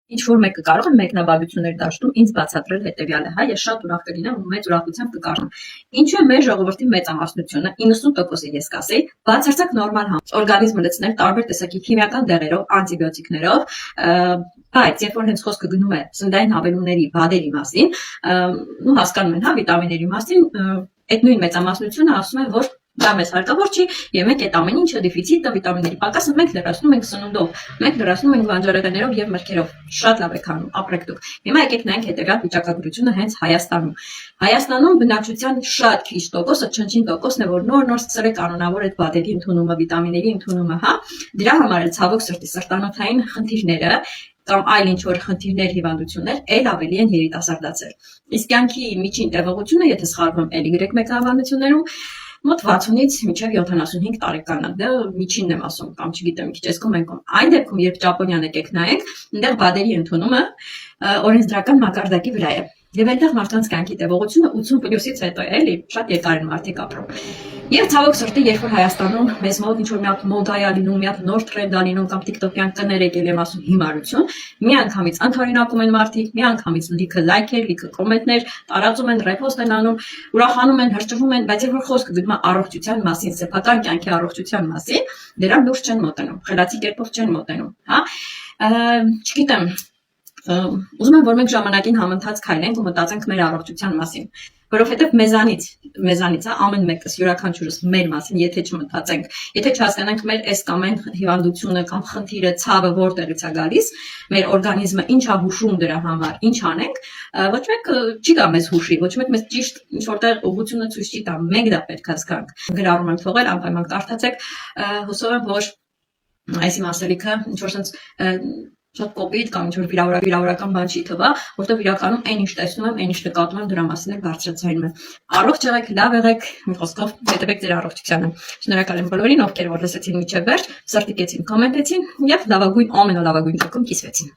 Ինչ որ մեկը կարող է մեկնաբանություններ դաշտում ինձ բացատրել հետևյալը, հա, ես շատ ուրախ կլինեմ ու մեծ ուրախությամբ կկարդամ։ Ինչու է մեր ժողովրդի մեծամասնությունը 90%-ը ես կասեի, բացարձակ նորմալ օրգանիզմը լցնել տարբեր տեսակի քիմիական դեղերով, անտիբիոտիկներով, բայց երբ որ հենց խոսքը գնում է սննդային հավելումների, բադերի մասին, ու հասկանում են, հա, վիտամինների մասին, այդ նույն մեծամասնությունը ասում է, որ դա մեզ հարկավոր չի, եւ մենք այդ ամեն ինչը դեֆիցիտը, վիտամինների պակասը մենք լրացնում ենք սնունդով, մենք լրացնում ենք բանջարեղեններով եւ մրգերով։ Շատ լավ եք անում, ապրեք դուք։ Հիմա եկեք նայենք հետեւյալ վիճակագրությունը հենց Հայաստանում։ Հայաստանում բնակչության շատ քիչ տոկոսը, չնչին տոկոսն է, որ նոր սկսել է կանոնավոր այդ բադերի ընդունումը, վիտամինների ընդունումը, հա։ Դրա համար էլ ցավոք սրտի սրտանոթային խնդիրները կամ այլ ինչ որ խնդիրներ, հիվանդություններ էլ ավելի են երիտասարդացել։ Իսկ կյանքի միջին տևողությունը, եթե սխալվում եմ, էլի գրեք մեկնաբանություններում, մոտ 60-ից մինչև 75 տարեկան է, դա միջինն եմ ասում, կամ չգիտեմ, քիչ էս կոմենքում։ Այն դեպքում, երբ Ճապոնիան եկեք նայեք, այնտեղ բադերի ընդունումը օրենսդրական մակարդակի վրա է։ Եվ այնտեղ մարդկանց կյանքի տևողությունը 80+-ից հետո է, էլի, շատ երկար են մարդիկ ապրում։ Եվ ցավոք սրտի, երբ որ Հայաստանում մեզ մոտ ինչ որ մի հատ մոդա է լինում, մի հատ նոր տրենդ է լինում կամ TikTok-յան կներ եկել եմ ասում հիմարություն, միանգամից անթարինակում են մարդիկ, միանգամից լիքը լայքեր, լիքը կոմենտներ, տարածում են, ռեպոստ են անում, ուրախանում են, հրճվում են, բայց երբ որ խոսքը գնում է առողջության մասին, սեփական կյանքի առողջության մասին, դրան լուրջ չեն մոտենում, խելացի կերպով չեն մոտենում, հա։ Չգիտեմ, ուզում եմ, որ մենք ժամանակին համընթաց քայլենք ու մտածենք մեր առողջության մասին, որովհետև մեզանից ամեն մեկս յուրաքանչյուրս մեր մասին, եթե չմտածենք, եթե չհասկանանք մեր այս կամ այն հիվանդությունը կամ խնդիրը, ցավը որտեղից է գալիս, մեր օրգանիզմը ինչ է հուշում դրա համար, ինչ անենք, ոչ մեկ չի գա մեզ հուշի, ոչ մեկ մեզ ճիշտ ինչ որտեղ ուղղությունը ցույց չի տա, մենք դա պետք է զգանք։ Գրառում եմ թողել, անպայման կարդացեք, հուսով եմ, որ այս իմ ասելիքը ինչ որ sense շատ կոպիտ կամ ինչ-որ վիրավորական բան չի թվա, որտեղ իրականում այն ինչ տեսնում եմ, այն ինչ նկատում եմ, դրա մասին էլ բարձրացնում եմ։ Առողջ եղեք, լավ եղեք, մի խոսքով հետևեք ձեր առողջությանը։ Շնորհակալ եմ բոլորին, ովքեր որ լսեցին մինչև վերջ, սրտիկեցին, կոմենտեցին եւ լավագույն ամենալավագույն դեպքում կիսվեցին։